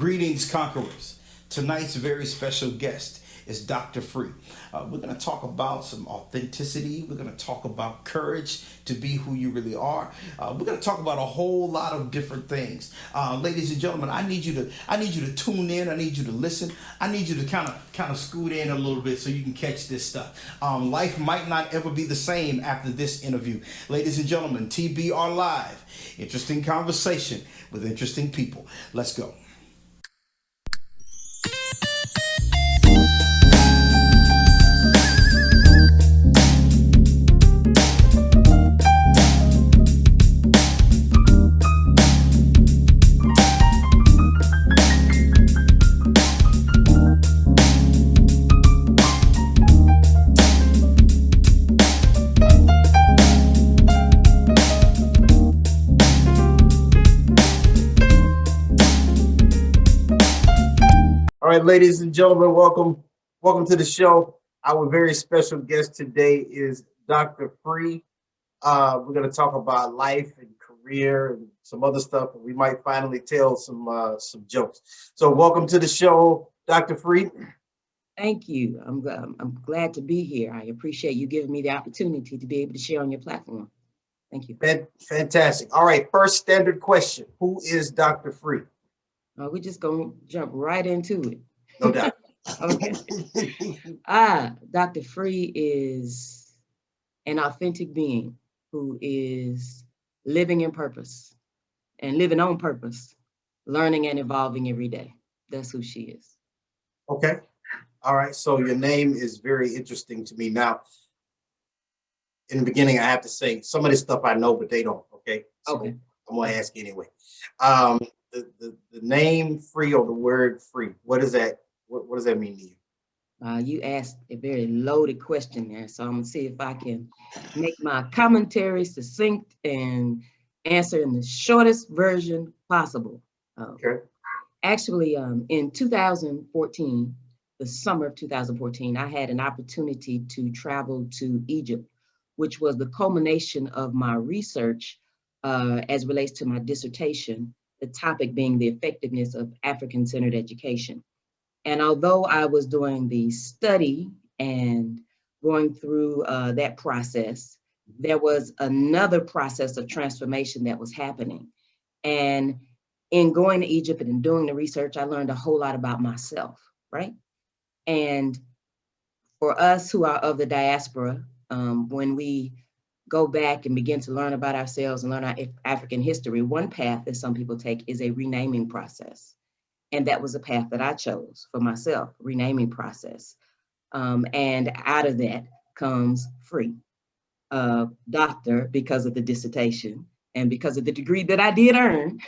Greetings, conquerors. Tonight's very special guest is Dr. Free. We're going to talk about some authenticity. We're going to talk about courage to be who you really are. We're going to talk about a whole lot of different things. Ladies and gentlemen, I need you to tune in. I need you to listen. I need you to kind of scoot in a little bit so you can catch this stuff. Life might not ever be the same after this interview. Ladies and gentlemen, TBR Live. Interesting conversation with interesting people. Let's go. All right, ladies and gentlemen, welcome to the show. Our very special guest today is Dr. Free. We're going to talk about life and career and some other stuff, and we might finally tell some jokes. So, welcome to the show, Dr. Free. Thank you. I'm glad to be here. I appreciate you giving me the opportunity to be able to share on your platform. Thank you. Fantastic. All right, first standard question: who is Dr. Free? We're just gonna jump right into it. No doubt. Okay. Dr. Free is an authentic being who is living in purpose and living on purpose, learning and evolving every day. That's who she is. Okay. All right. So your name is very interesting to me. Now, in the beginning, I have to say some of this stuff I know, but they don't. Okay. So Okay. I'm gonna ask anyway. The name Free, or the word free, what does that mean to you? You asked a very loaded question there, so I'm gonna see if I can make my commentary succinct and answer in the shortest version possible. Okay. Actually, in 2014, the summer of 2014, I had an opportunity to travel to Egypt, which was the culmination of my research as relates to my dissertation, the topic being the effectiveness of African-centered education. And although I was doing the study and going through that process, there was another process of transformation that was happening. And in going to Egypt and doing the research, I learned a whole lot about myself, right? And for us who are of the diaspora, when we go back and begin to learn about ourselves and learn our African history, one path that some people take is a renaming process. And that was a path that I chose for myself, renaming process. And out of that comes Free, Doctor, because of the dissertation and because of the degree that I did earn.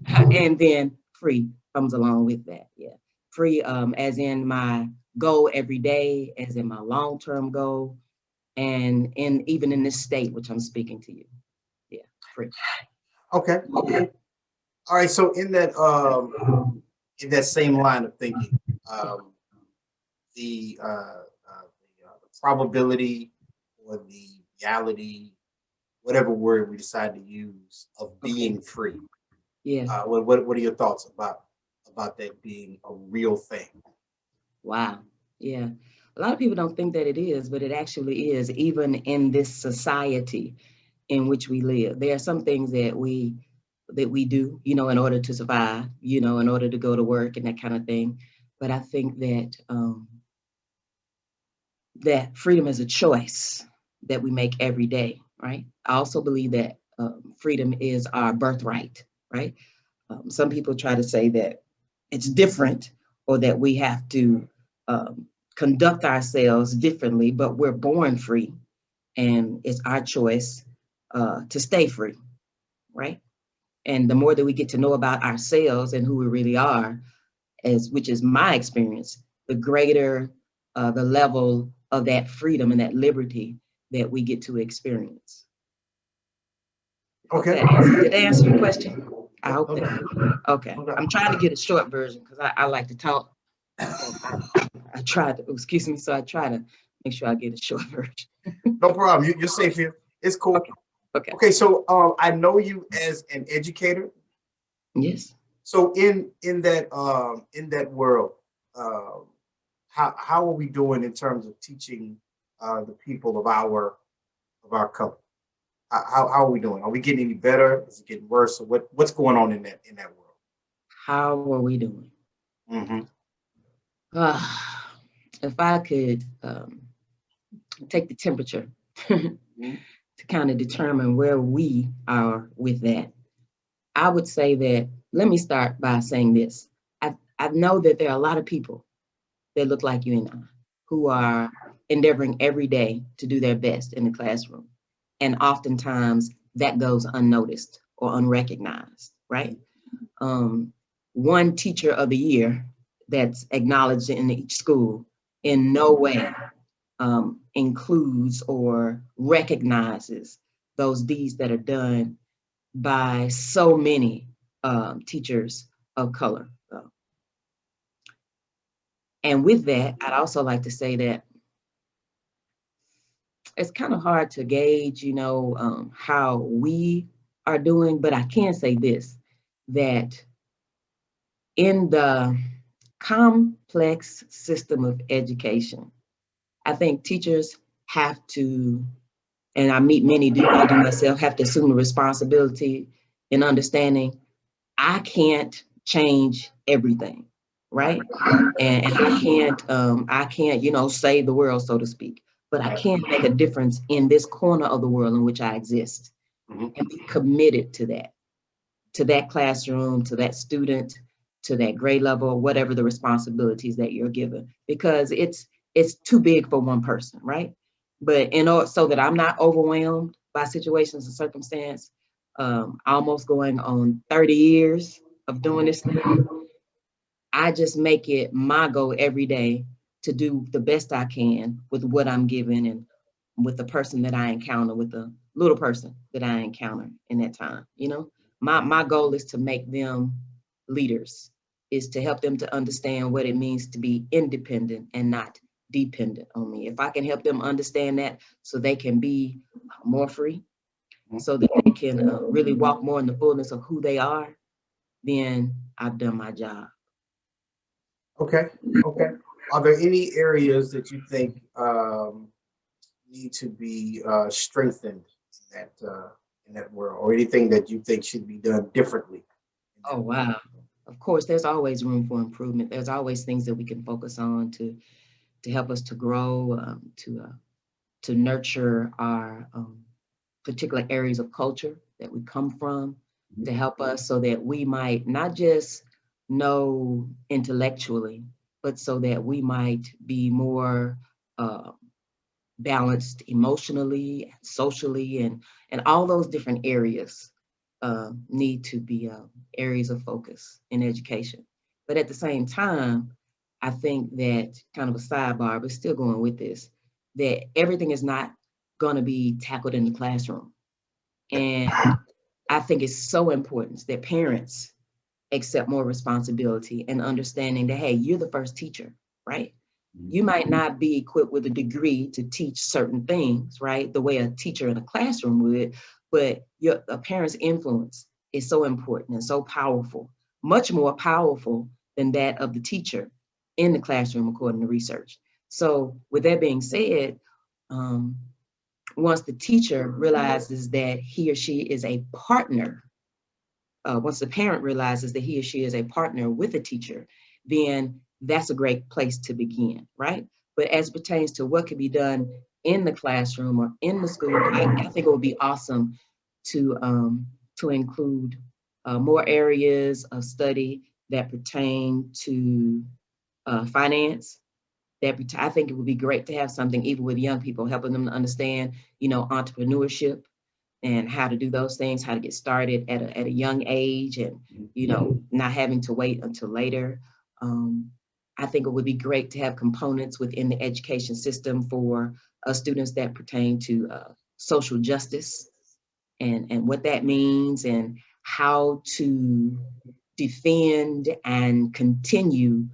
And then Free comes along with that, yeah. Free as in my goal every day, as in my long-term goal, and even in this state, which I'm speaking to you. Yeah, Free. Okay. All right. So in that same line of thinking, the probability or the reality, whatever word we decide to use, of being free. Yeah. What are your thoughts about that being a real thing? Wow. Yeah. A lot of people don't think that it is, but it actually is, even in this society in which we live. There are some things that we do, in order to survive, in order to go to work and that kind of thing. But I think that that freedom is a choice that we make every day, right? I also believe that freedom is our birthright, right? Some people try to say that it's different or that we have to conduct ourselves differently, but we're born free, and it's our choice to stay free, right? And the more that we get to know about ourselves and who we really are, which is my experience, the greater the level of that freedom and that liberty that we get to experience. Okay. Did I answer your question? I hope that. Okay. I'm trying to get a short version because I like to talk. I try to, excuse me, so I try to make sure I get a short version. No problem. You're safe here. It's cool. Okay. Okay. So I know you as an educator. Yes. So in that world, uh, how are we doing in terms of teaching the people of our color? How are we doing? Are we getting any better? Is it getting worse? Or what's going on in that world? How are we doing? Mm-hmm. If I could take the temperature to kind of determine where we are with that, I would say that, let me start by saying this. I know that there are a lot of people that look like you and I who are endeavoring every day to do their best in the classroom. And oftentimes that goes unnoticed or unrecognized, right? Um, One teacher of the year that's acknowledged in each school in no way includes or recognizes those deeds that are done by so many teachers of color. And with that, I'd also like to say that it's kind of hard to gauge, how we are doing, but I can say this, that in the complex system of education, I think teachers have to, and I meet many, I do myself, have to assume the responsibility in understanding I can't change everything, right? And I can't, save the world, so to speak, but I can make a difference in this corner of the world in which I exist, Mm-hmm. and be committed to that classroom, to that student, to that grade level, whatever the responsibilities that you're given, because it's too big for one person, right? But in order so that I'm not overwhelmed by situations and circumstance, almost going on 30 years of doing this thing, I just make it my goal every day to do the best I can with what I'm given and with the person that I encounter, with the little person that I encounter in that time. My goal is to make them leaders, is to help them to understand what it means to be independent and not dependent on me. If I can help them understand that so they can be more free, so that they can really walk more in the fullness of who they are, then I've done my job. Okay. Okay. Are there any areas that you think need to be strengthened in that world, or anything that you think should be done differently in Oh, that world? wow. Of course, there's always room for improvement. There's always things that we can focus on to help us to grow, to nurture our particular areas of culture that we come from, to help us so that we might not just know intellectually, but so that we might be more uh, balanced emotionally, socially, and all those different areas need to be areas of focus in education. But at the same time, I think that, kind of a sidebar, but still going with this, that everything is not going to be tackled in the classroom. And I think it's so important that parents accept more responsibility and understanding that, hey, you're the first teacher, right? You might not be equipped with a degree to teach certain things, right? The way a teacher in a classroom would, but a parent's influence is so important and so powerful, much more powerful than that of the teacher in the classroom, according to research. So with that being said, um, once the teacher realizes that he or she is a partner, once the parent realizes that he or she is a partner with a teacher, then that's a great place to begin, right? But as pertains to what could be done in the classroom or in the school, I think it would be awesome to include more areas of study that pertain to finance. I think it would be great to have something even with young people, helping them to understand, entrepreneurship and how to do those things, how to get started at a young age, and not having to wait until later. Um, I think it would be great to have components within the education system for students that pertain to social justice and what that means, and how to defend and continue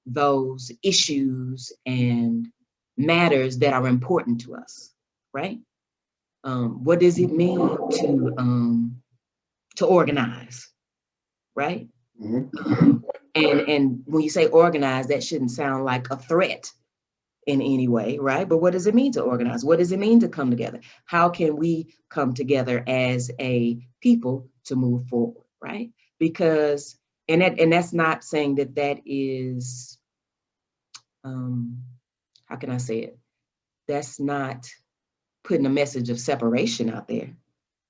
those issues and matters that are important to us, right? What does it mean to organize, right? Mhm. And when you say organize, that shouldn't sound like a threat in any way, right? But what does it mean to organize? What does it mean to come together? How can we come together as a people to move forward, right? Because, and that's not saying that that is, how can I say it? That's not putting a message of separation out there.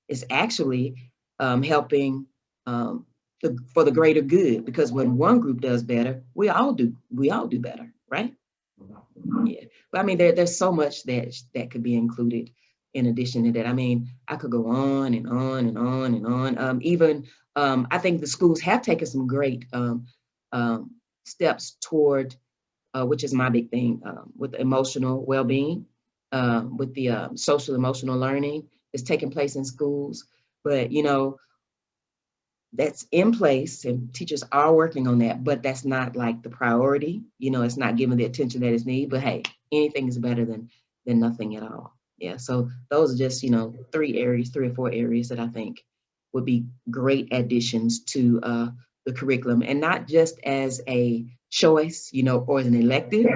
It's actually helping for the greater good, because when one group does better, we all do better, right? Yeah, but I mean, there's so much that could be included in addition to that. I mean, I could go on and on and on and on. Even I think the schools have taken some great steps toward, which is my big thing, with emotional well-being, with the social emotional learning is taking place in schools. But you know, that's in place and teachers are working on that, but that's not like the priority. You know, it's not given the attention that is needed, but hey, anything is better than nothing at all. Yeah, so those are just, you know, 3 or 4 areas that I think would be great additions to the curriculum, and not just as a choice, you know, or as an elective,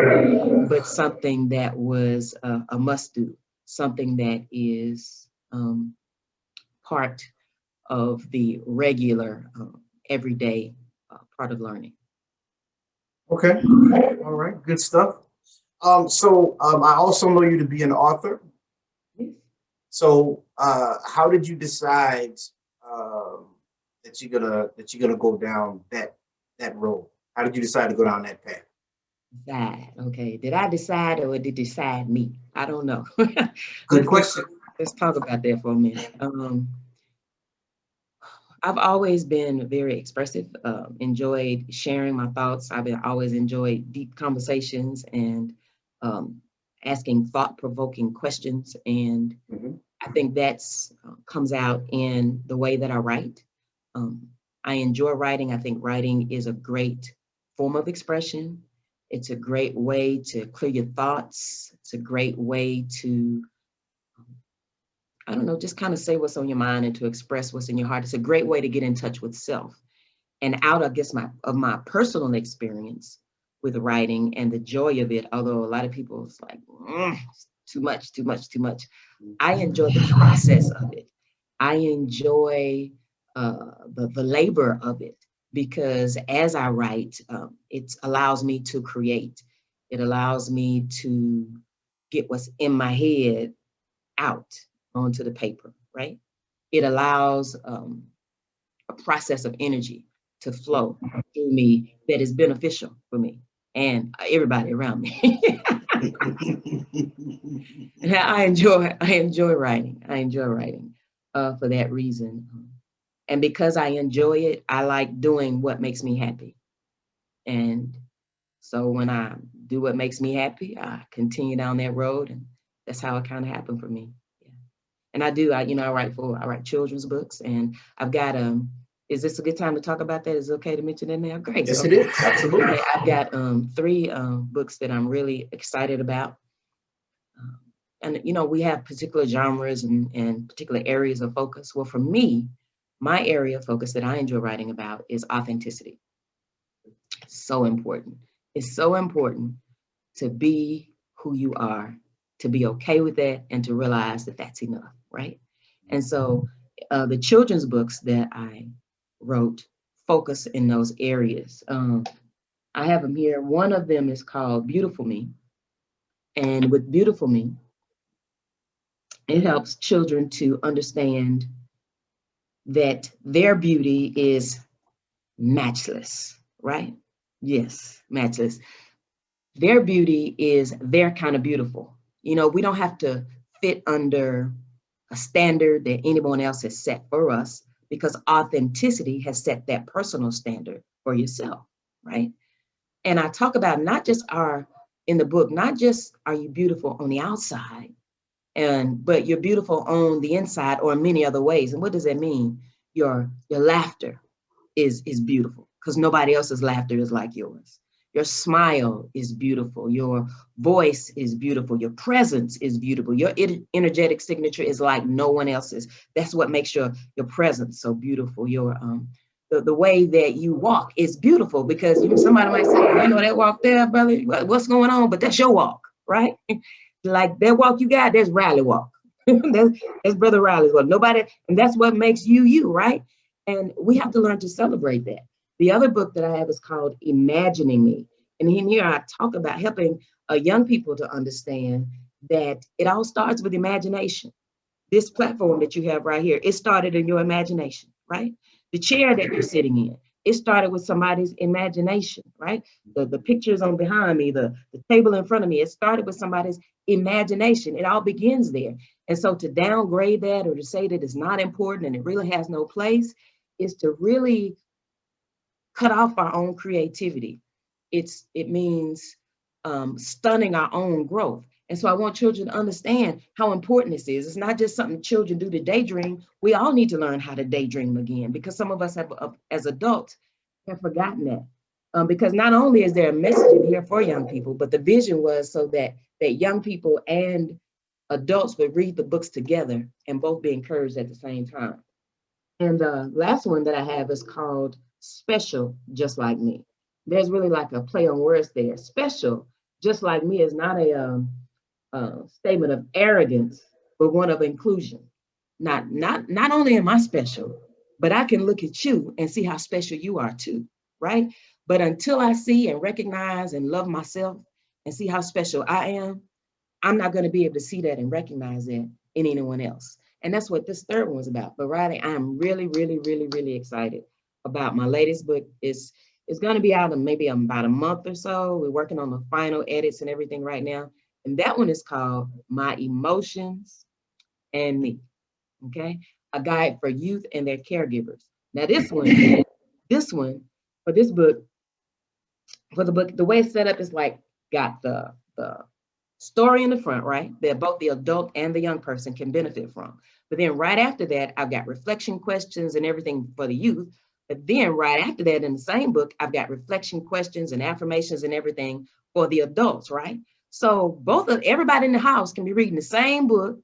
but something that was a must do, something that is part of the regular, everyday part of learning. Okay. All right. Good stuff. I also know you to be an author. Yes. So how did you decide that you're gonna go down that road? How did you decide to go down that path? Decide. Okay. Did I decide or did it decide me? I don't know. Good let's question. let's talk about that for a minute. I've always been very expressive, enjoyed sharing my thoughts. Always enjoyed deep conversations and um, asking thought-provoking questions. And Mhm. I think that's comes out in the way that I write. Um, I enjoy writing. I think writing is a great form of expression. It's a great way to clear your thoughts. It's a great way to, I don't know, just kind of say what's on your mind and to express what's in your heart. It's a great way to get in touch with self. And out, I guess, of my personal experience with writing and the joy of it, although a lot of people it's like, it's too much, too much, too much. I enjoy the process of it. I enjoy the labor of it, because as I write, it allows me to create. It allows me to get what's in my head out onto the paper, right? It allows a process of energy to flow through me that is beneficial for me and everybody around me. And I enjoy writing. I enjoy writing for that reason. And because I enjoy it, I like doing what makes me happy. And so when I do what makes me happy, I continue down that road, and that's how it kind of happened for me. Yeah. And I write children's books, and I've got is this a good time to talk about that? Is it okay to mention that now? Great. Yes, it Okay. is. Absolutely. Okay, I've got 3 books that I'm really excited about. And you know, we have particular genres and particular areas of focus. Well, for me, my area of focus that I enjoy writing about is authenticity. So important. It's so important to be who you are, to be okay with that, and to realize that that's enough, right? And so the children's books that I wrote focus in those areas. I have them here. One of them is called Beautiful Me. And with Beautiful Me, it helps children to understand that their beauty is matchless, right? Yes, matchless. Their beauty is their kind of beautiful. You know, we don't have to fit under a standard that anyone else has set for us, because authenticity has set that personal standard for yourself, right? And I talk about not just in the book, not just are you beautiful on the outside, but you're beautiful on the inside or in many other ways. And what does that mean? Your laughter is beautiful, because nobody else's laughter is like yours. Your smile is beautiful. Your voice is beautiful. Your presence is beautiful. Your energetic signature is like no one else's. That's what makes your presence so beautiful. the way that you walk is beautiful, because somebody might say, you know, that walk there, brother, what's going on? But that's your walk, right? Like that walk you got, there's Riley walk. that's Brother Riley's walk. Nobody, and that's what makes you, you, right? And we have to learn to celebrate that. The other book that I have is called Imagining Me. And in here I talk about helping young people to understand that it all starts with imagination. This platform that you have right here, it started in your imagination, right? The chair that you're sitting in, it started with somebody's imagination, right? The pictures on behind me, the table in front of me, it started with somebody's imagination. It all begins there. And so to downgrade that or to say that it's not important and it really has no place is to really cut off our own creativity. It means stunning our own growth. And so I want children to understand how important this is. It's not just something children do to daydream. We all need to learn how to daydream again, because some of us have, as adults, have forgotten that. Because not only is there a message in here for young people, but the vision was so that young people and adults would read the books together and both be encouraged at the same time. And the last one that I have is called Special Just Like Me. There's really like a play on words there. Special Just Like Me is not a statement of arrogance, but one of inclusion. Not only am I special, but I can look at you and see how special you are too, right? But until I see and recognize and love myself and see how special I am, I'm not going to be able to see that and recognize that in anyone else. And that's what this third one was about. But Riley, I'm really, really, really, really excited about my latest book. It's going to be out in maybe about a month or so. We're working on the final edits and everything right now. And that one is called My Emotions and Me. Okay. A guide for youth and their caregivers. Now this one, for this book, for the book, the way it's set up is like got the story in the front, right? That both the adult and the young person can benefit from. But then right after that, I've got reflection questions and everything for the youth. But then right after that, in the same book, I've got reflection questions and affirmations and everything for the adults, right? So both of everybody in the house can be reading the same book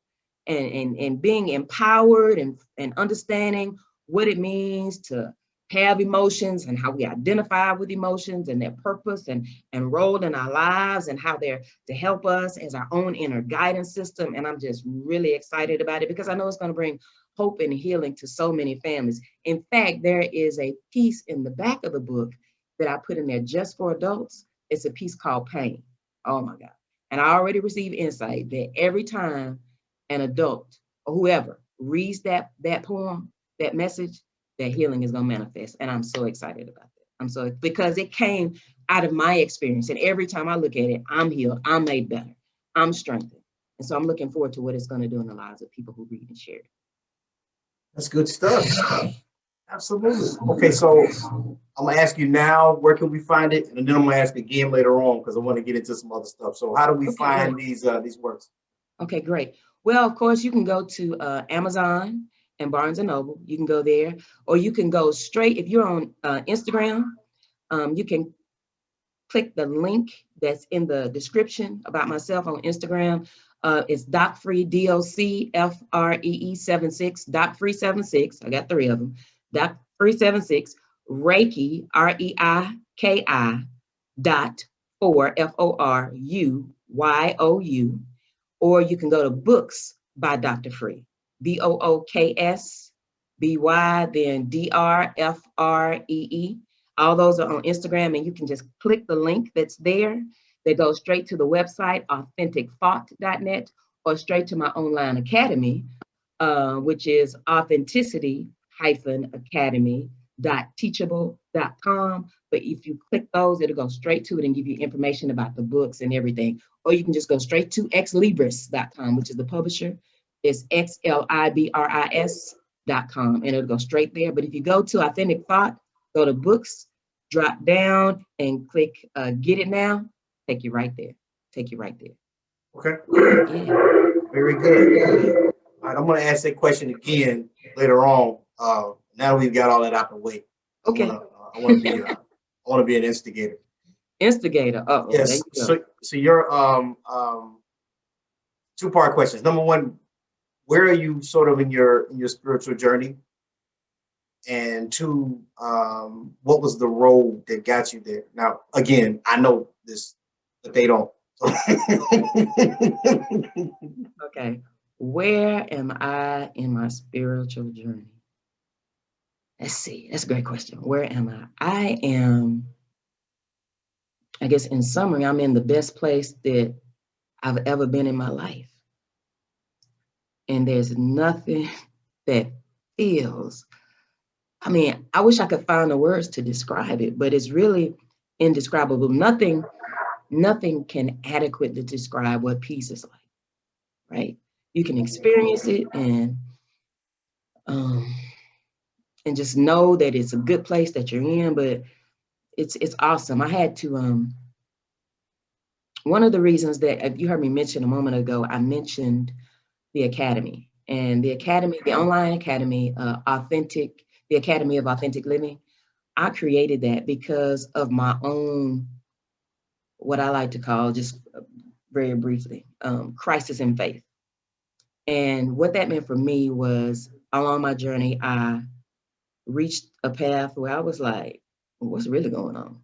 and being empowered and understanding what it means to have emotions and how we identify with emotions and their purpose and role in our lives and how they're to help us as our own inner guidance system. And I'm just really excited about it because I know it's going to bring hope and healing to so many families. In fact, there is a piece in the back of the book that I put in there just for adults. It's a piece called Pain. Oh my God. And I already received insight that every time an adult or whoever reads that poem, that message, that healing is going to manifest. And I'm so excited about that. Because it came out of my experience. And every time I look at it, I'm healed, I'm made better, I'm strengthened. And so I'm looking forward to what it's going to do in the lives of people who read and share it. That's good stuff. Absolutely. Okay, so I'm gonna ask you now, where can we find it? And then I'm gonna ask again later on because I want to get into some other stuff. So how do we find these works? Okay, great. Well, of course, you can go to Amazon and Barnes & Noble. You can go there, or you can go straight, if you're on Instagram, you can click the link that's in the description about myself on Instagram. It's Doc Free, DOC FREE 76, Doc Free 76. I got 3 of them. Doc Free 76, Reiki, REIKI .4 FORUYOU. Or you can go to Books by Dr. Free, BOOKSBY, then DRFREE. All those are on Instagram, and you can just click the link that's there. They go straight to the website, authenticthought.net, or straight to my online academy, which is authenticity-academy.teachable.com. But if you click those, it'll go straight to it and give you information about the books and everything. Or you can just go straight to xlibris.com, which is the publisher. It's XLIBRIS.com, and it'll go straight there. But if you go to Authentic Thought, go to books, drop down and click Get It Now, take you right there. Okay. Yeah. Very good. All right, I'm going to ask that question again later on. Now that we've got all that out the way. Okay. I want to be an instigator. Instigator. Uh-oh. Yes. So your 2-part questions. Number one, where are you sort of in your spiritual journey? And two, what was the road that got you there? Now, again, I know this, but they don't. Okay. Where am I in my spiritual journey? Let's see. That's a great question. Where am I? I am, I guess in summary, I'm in the best place that I've ever been in my life. And there's nothing that feels, I mean, I wish I could find the words to describe it, but it's really indescribable. Nothing can adequately describe what peace is like, right? You can experience it um, and just know that it's a good place that you're in, but it's awesome. I had to, one of the reasons that you heard me mention a moment ago, I mentioned the academy, and the academy, the online academy, the Academy of Authentic Living. I created that because of my own, what I like to call, just very briefly, crisis in faith. And what that meant for me was, along my journey, I reached a path where I was like, what's really going on?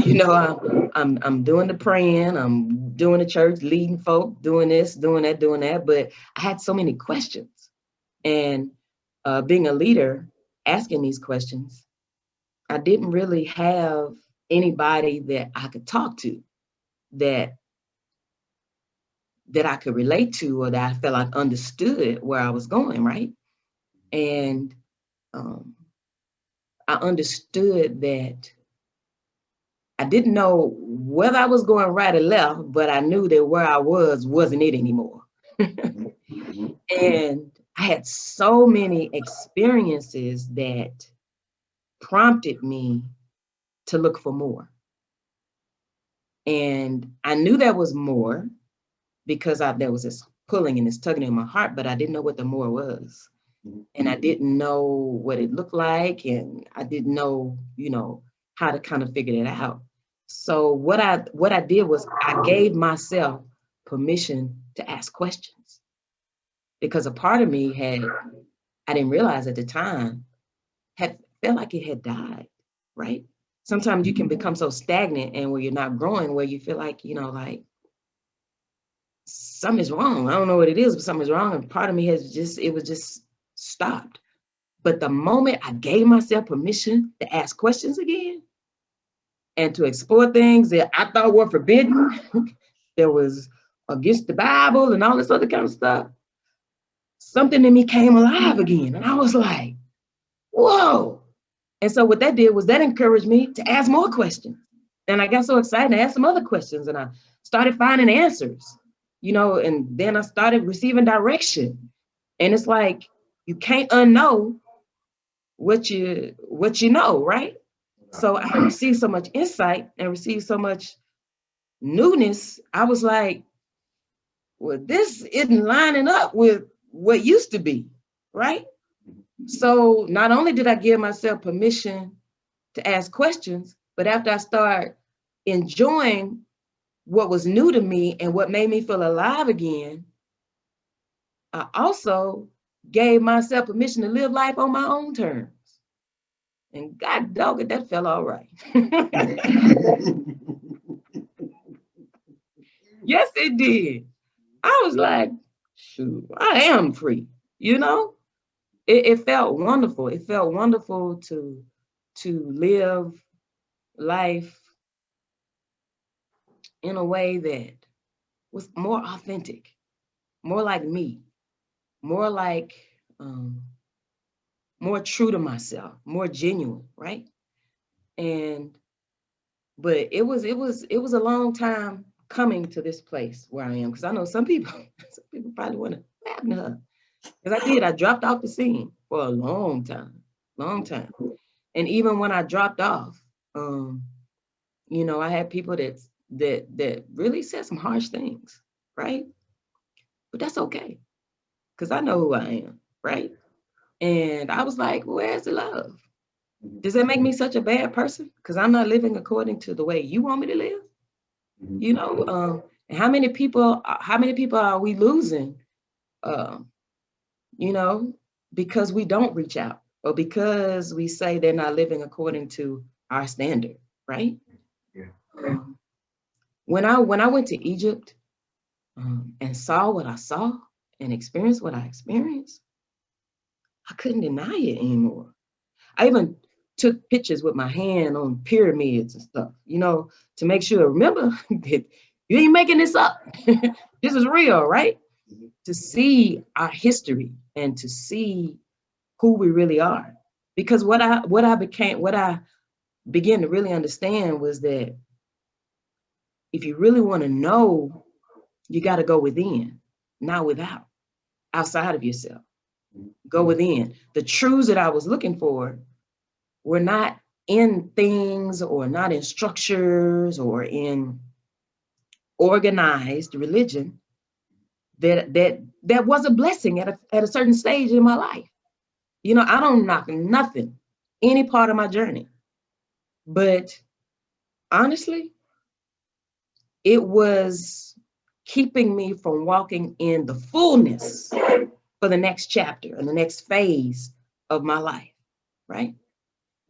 You know, I'm doing the praying, I'm doing the church, leading folk, doing this, doing that, but I had so many questions. And being a leader, asking these questions, I didn't really have anybody that I could talk to that I could relate to, or that I felt like understood where I was going, right? And I understood that I didn't know whether I was going right or left, but I knew that where I wasn't it anymore. And I had so many experiences that prompted me to look for more. And I knew there was more because there was this pulling and this tugging in my heart, but I didn't know what the more was. And I didn't know what it looked like, and I didn't know, how to kind of figure that out. So what I did was I gave myself permission to ask questions, because a part of me I didn't realize at the time, had felt like it had died, right? Sometimes you can become so stagnant and where you're not growing, where you feel like, like something's wrong. I don't know what it is, but something's wrong. And part of me it was just stopped. But the moment I gave myself permission to ask questions again and to explore things that I thought were forbidden, that was against the Bible and all this other kind of stuff, something in me came alive again. And I was like, whoa. And so what that did was that encouraged me to ask more questions. And I got so excited to ask some other questions, and I started finding answers, and then I started receiving direction. And it's like, you can't unknow what you know, right? So I received so much insight and received so much newness. I was like, well, this isn't lining up with what used to be, right? So not only did I give myself permission to ask questions, but after I started enjoying what was new to me and what made me feel alive again, I also gave myself permission to live life on my own terms. And God dog it, that felt all right. Yes, it did. I was like, shoot, I am free. It felt wonderful. It felt wonderful to live life in a way that was more authentic, more like me, more like more true to myself, more genuine, right? But it was a long time coming to this place where I am, because I know some people probably want to laugh at her. Because I dropped off the scene for a long time. And even when I dropped off, I had people that really said some harsh things, right? But that's okay, because I know who I am, right? And I was like, where's the love? Does that make me such a bad person? Because I'm not living according to the way you want me to live? And how many people are we losing, because we don't reach out, or because we say they're not living according to our standard, right? Yeah. When I went to Egypt and saw what I saw and experienced what I experienced, I couldn't deny it anymore. I even took pictures with my hand on pyramids and stuff, to make sure, remember, that you ain't making this up. This is real, right? To see our history and to see who we really are. Because what I began to really understand was that if you really want to know, you got to go within, not without, outside of yourself. Go within. The truths that I was looking for were not in things or not in structures or in organized religion that was a blessing at a certain stage in my life. I don't knock nothing, any part of my journey. But honestly, it was keeping me from walking in the fullness for the next chapter and the next phase of my life, right?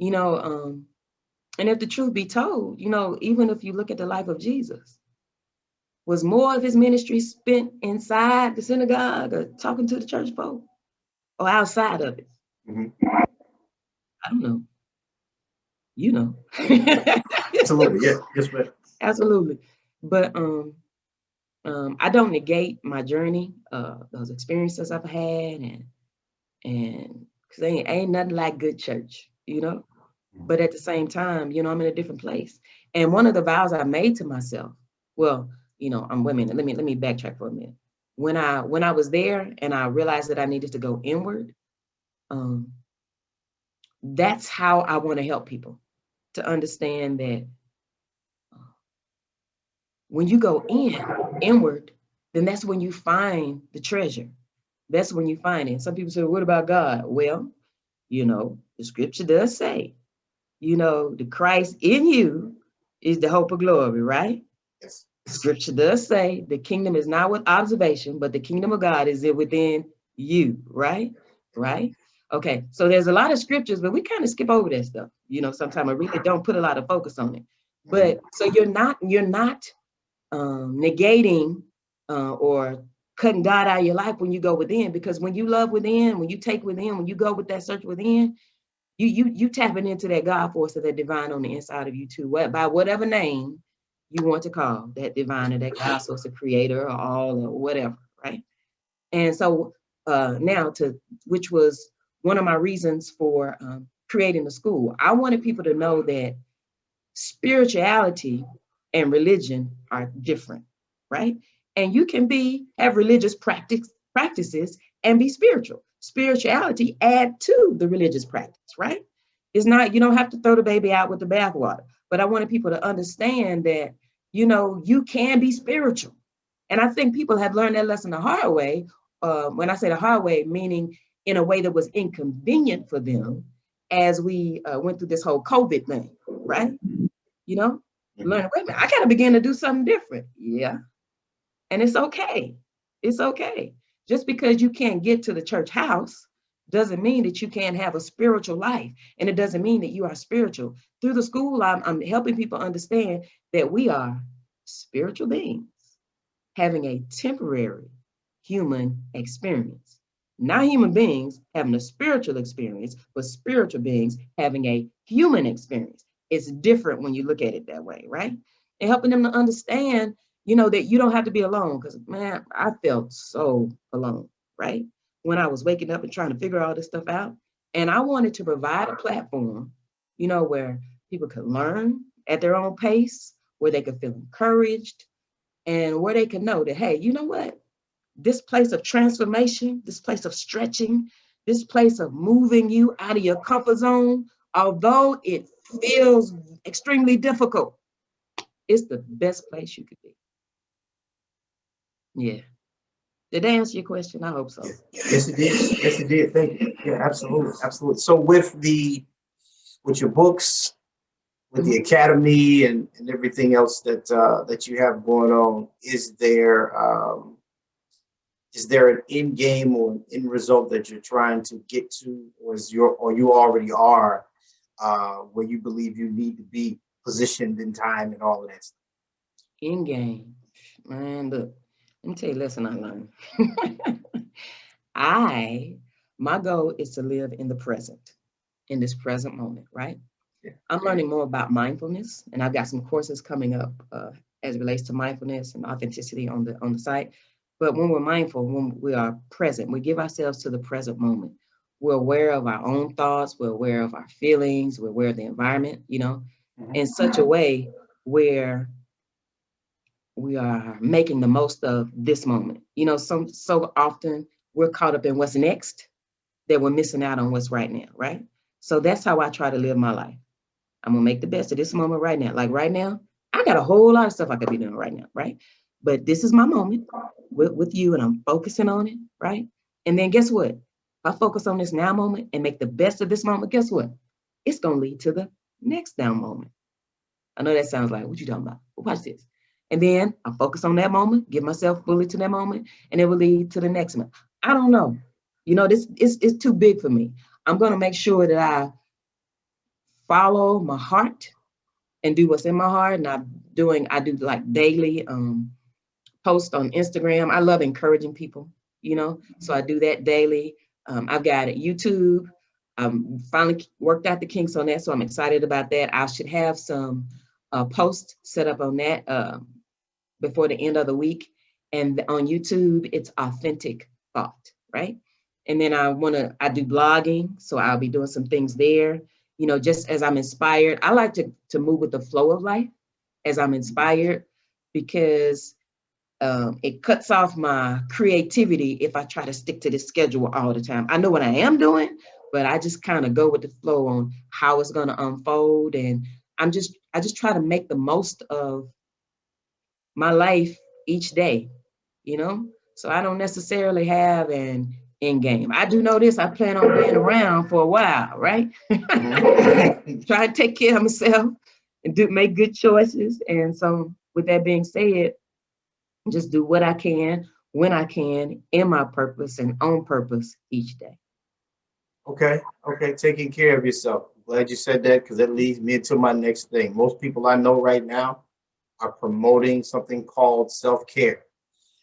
And if the truth be told, even if you look at the life of Jesus, was more of his ministry spent inside the synagogue or talking to the church folk or outside of it? I don't know. Absolutely, yeah, yes, ma'am. Absolutely. But I don't negate my journey, those experiences I've had, and because ain't nothing like good church, But at the same time, I'm in a different place. And one of the vows I made to myself, well, wait a minute, let me backtrack for a minute. When I was there and I realized that I needed to go inward, that's how I want to help people to understand that when you go inward, then that's when you find the treasure. That's when you find it. Some people say, what about God? Well, the scripture does say, the Christ in you is the hope of glory, right? Yes. Scripture does say the kingdom is not with observation, but the kingdom of God is within you, right? Right? Okay, so there's a lot of scriptures, but we kind of skip over that stuff. Sometimes I really don't put a lot of focus on it. But so you're not negating or cutting God out of your life when you go within, because when you love within, when you take within, when you go with that search within, you tapping into that God force or that divine on the inside of you too, by whatever name you want to call that divine or that God source, a creator or all or whatever, right? And so now which was one of my reasons for creating the school. I wanted people to know that spirituality and religion are different, right? And you can have religious practices and be spiritual. Spirituality add to the religious practice, right? It's not, you don't have to throw the baby out with the bathwater. But I wanted people to understand that, you can be spiritual. And I think people have learned that lesson the hard way. When I say the hard way, meaning in a way that was inconvenient for them as we went through this whole COVID thing, right? Learn, wait a minute, I got to begin to do something different. Yeah. And it's okay. It's okay. Just because you can't get to the church house doesn't mean that you can't have a spiritual life. And it doesn't mean that you are spiritual. Through the school, I'm helping people understand that we are spiritual beings having a temporary human experience. Not human beings having a spiritual experience, but spiritual beings having a human experience. It's different when you look at it that way, right? And helping them to understand, that you don't have to be alone. Because, man, I felt so alone, right? When I was waking up and trying to figure all this stuff out. And I wanted to provide a platform, where people could learn at their own pace, where they could feel encouraged, and where they could know that, hey, you know what? This place of transformation, this place of stretching, this place of moving you out of your comfort zone, although it feels extremely difficult, it's the best place you could be. Yeah. Did I answer your question? I hope so. Yes, it did. Yes, it did. Thank you. Yeah, absolutely. Absolutely. So with your books, with the academy and everything else that you have going on, is there is there an end game or an end result that you're trying to get to, or you already are where you believe you need to be positioned in time and all of that stuff? In game, man, look, let me tell you a lesson I learned. My goal is to live in the present, in this present moment, right? Yeah. I'm learning more about mindfulness, and I've got some courses coming up as it relates to mindfulness and authenticity on the site. But when we're mindful, when we are present, we give ourselves to the present moment. We're aware of our own thoughts, we're aware of our feelings, we're aware of the environment, in such a way where we are making the most of this moment. So often we're caught up in what's next that we're missing out on what's right now, right? So that's how I try to live my life. I'm gonna make the best of this moment right now. Like right now, I got a whole lot of stuff I could be doing right now, right? But this is my moment with you, and I'm focusing on it, right? And then guess what? If I focus on this now moment and make the best of this moment, guess what? It's gonna lead to the next now moment. I know that sounds like, what you talking about? But watch this. And then I focus on that moment, give myself fully to that moment, and it will lead to the next one. I don't know. This is too big for me. I'm gonna make sure that I follow my heart and do what's in my heart. And I do like daily posts on Instagram. I love encouraging people, so I do that daily. I've got YouTube. Finally worked out the kinks on that, so I'm excited about that. I should have some posts set up on that before the end of the week. And on YouTube, it's authentic thought, right? And then I do blogging, so I'll be doing some things there. Just as I'm inspired, I like to move with the flow of life as I'm inspired, because it cuts off my creativity if I try to stick to this schedule all the time. I know what I am doing, but I just kind of go with the flow on how it's going to unfold. And I just try to make the most of my life each day, So I don't necessarily have an end game. I do know this, I plan on being around for a while, right? Try to take care of myself and make good choices. And so with that being said, just do what I can, when I can, in my purpose and on purpose each day. Okay. Taking care of yourself. Glad you said that, because that leads me into my next thing. Most people I know right now are promoting something called self-care.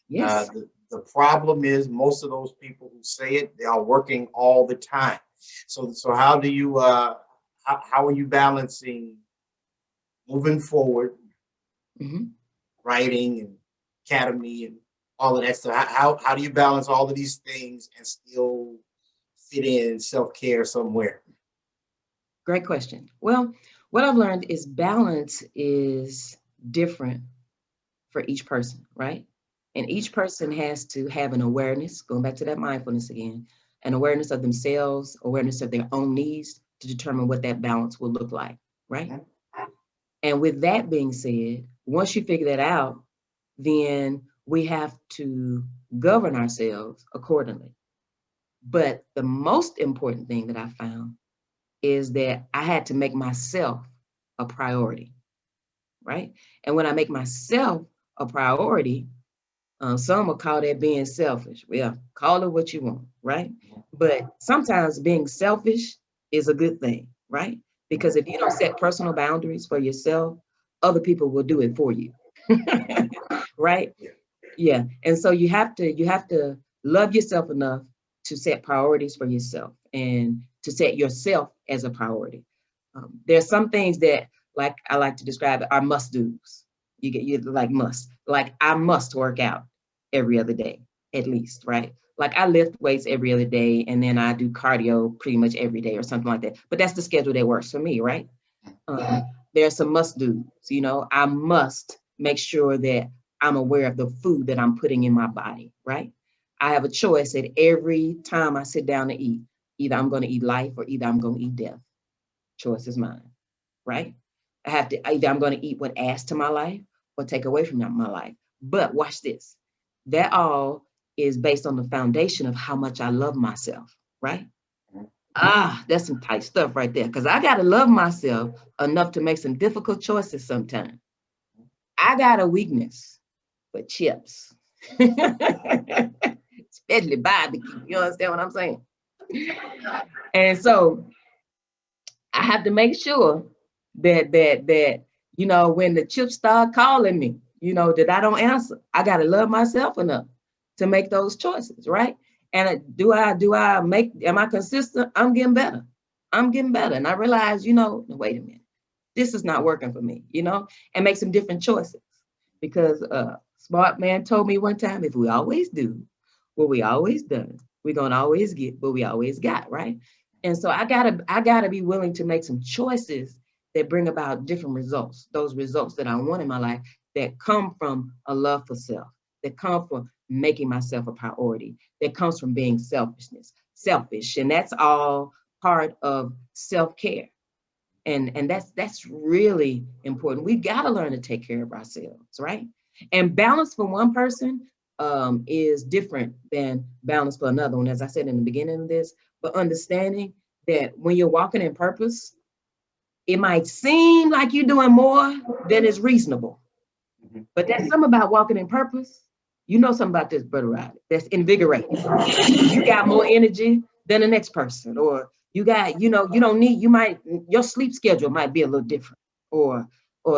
Yes. The problem is most of those people who say it, they are working all the time. So how do you how are you balancing moving forward, writing and academy and all of that stuff? How do you balance all of these things and still fit in self-care somewhere? Great question. Well, what I've learned is balance is different for each person, right? And each person has to have an awareness, going back to that mindfulness again, an awareness of themselves, awareness of their own needs to determine what that balance will look like, right? And with that being said, once you figure that out, then we have to govern ourselves accordingly. But the most important thing that I found is that I had to make myself a priority, right? And when I make myself a priority, some will call that being selfish. Well, call it what you want, right? But sometimes being selfish is a good thing, right? Because if you don't set personal boundaries for yourself, other people will do it for you, right? Yeah. And so you have to love yourself enough to set priorities for yourself and to set yourself as a priority. There's some things that, like I like to describe it, are must do's. You like must. Like I must work out every other day, at least, right? Like I lift weights every other day, and then I do cardio pretty much every day or something like that. But that's the schedule that works for me, right? There's some must do's. I must make sure that I'm aware of the food that I'm putting in my body, right? I have a choice that every time I sit down to eat, either I'm going to eat life or either I'm going to eat death. Choice is mine, right? Either I'm going to eat what adds to my life or take away from my life. But watch this. That all is based on the foundation of how much I love myself, right? That's some tight stuff right there. Because I got to love myself enough to make some difficult choices sometimes. I got a weakness for chips. especially barbecue. You understand what I'm saying? And so I have to make sure that when the chips start calling me, that I don't answer. I gotta love myself enough to make those choices, right? And am I consistent? I'm getting better. I'm getting better. And I realize, wait a minute, this is not working for me, and make some different choices. Because a smart man told me one time, if we always do what we always done, we're gonna always get what we always got, right? And so I gotta be willing to make some choices that bring about different results, those results that I want in my life that come from a love for self, that come from making myself a priority, that comes from being selfish. And that's all part of self-care. And that's really important. We've got to learn to take care of ourselves, right? And balance for one person is different than balance for another one, as I said in the beginning of this. But understanding that when you're walking in purpose, it might seem like you're doing more than is reasonable. But that's something about walking in purpose. You know something about this, Brother Riley, that's invigorating. You got more energy than the next person, or you got, your sleep schedule might be a little different, or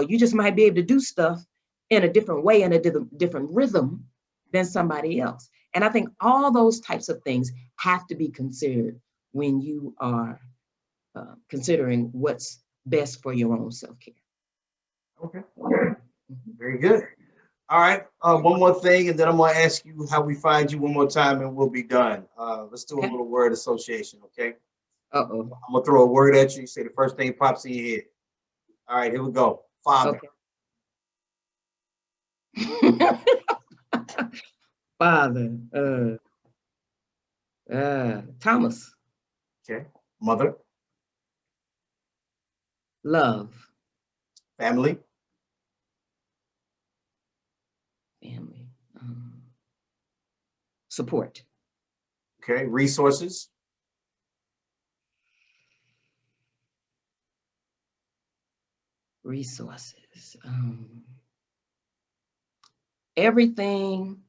you just might be able to do stuff in a different way, in a different rhythm than somebody else. And I think all those types of things have to be considered when you are considering what's best for your own self-care. Okay. Very good. All right. One more thing, and then I'm going to ask you how we find you one more time, and we'll be done. Let's do a Okay. little word association, okay? Uh-oh. I'm going to throw a word at you. You say the first thing pops in your head. All right, here we go. Father. Okay. Father. Thomas. Okay. Mother. Love. Family. Family. Support. Okay. Resources. Resources. Everything.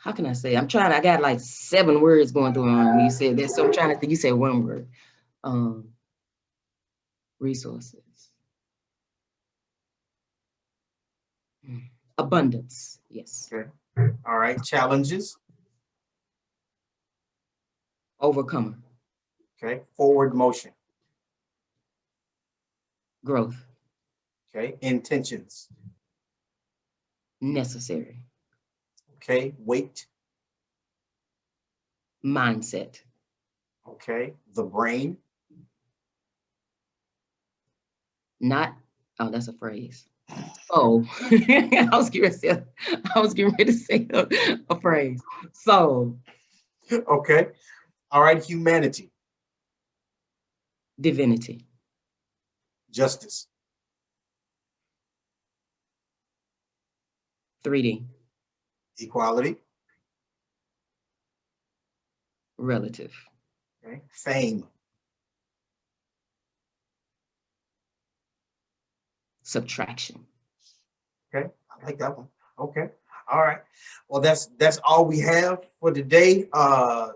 How can I say? I got like 7 words going through my mind when you said that. So I'm trying to think. You said one word. Resources. Abundance. Yes. Okay. All right. Challenges. Overcomer. Okay. Forward motion. Growth. Okay. Intentions. Necessary. Okay. Weight. Mindset. Okay. The brain. Not, oh, that's a phrase. Oh, I was getting ready to say a phrase. So, Okay. All right. Humanity. divinity. Justice. 3D. Equality. Relative. Okay. Fame. Subtraction. Okay. I like that one. Okay. All right. Well, that's all we have for today. How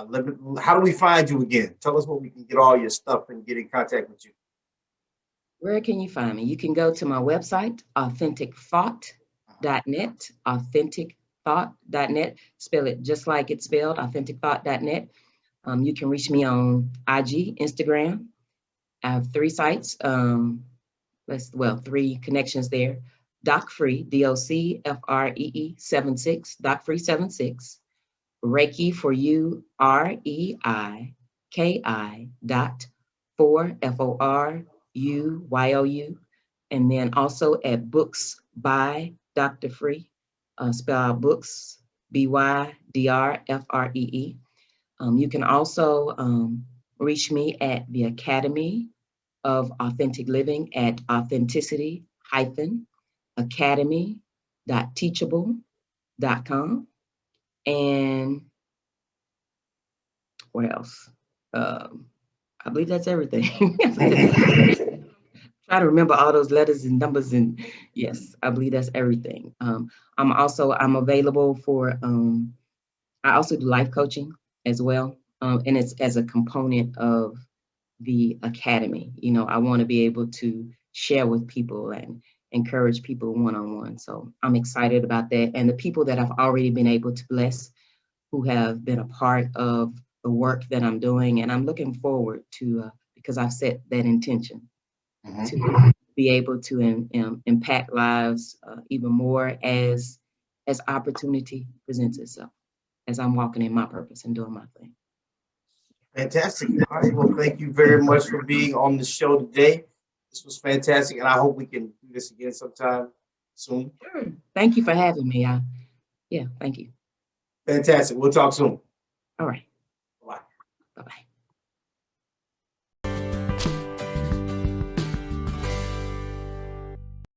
do we find you again? Tell us where we can get all your stuff and get in contact with you. Where can you find me? You can go to my website, authenticthought.net, authenticthought.net. Spell it just like it's spelled, authenticthought.net. You can reach me on IG, Instagram. I have 3 sites. 3 connections there. Doc Free, DOCFREE 76, Doc Free 76. Reiki for you, REIKI .FORYOU. And then also at Books by Dr. Free, spell out books, BYDRFREE. You can also reach me at the Academy of Authentic Living at authenticity-academy.teachable.com. And where else? I believe that's everything. Trying try to remember all those letters and numbers, and yes, I believe that's everything. I'm available for I also do life coaching as well. And it's as a component of the academy. You know, I want to be able to share with people and encourage people one-on-one. So I'm excited about that. And the people that I've already been able to bless who have been a part of the work that I'm doing. And I'm looking forward to, because I've set that intention to be able to impact lives even more as opportunity presents itself, as I'm walking in my purpose and doing my thing. Fantastic. All right. Well, thank you very much for being on the show today. This was fantastic, and I hope we can do this again sometime soon. Sure. Thank you for having me. Yeah, thank you. Fantastic. We'll talk soon. All right. Bye. Bye-bye.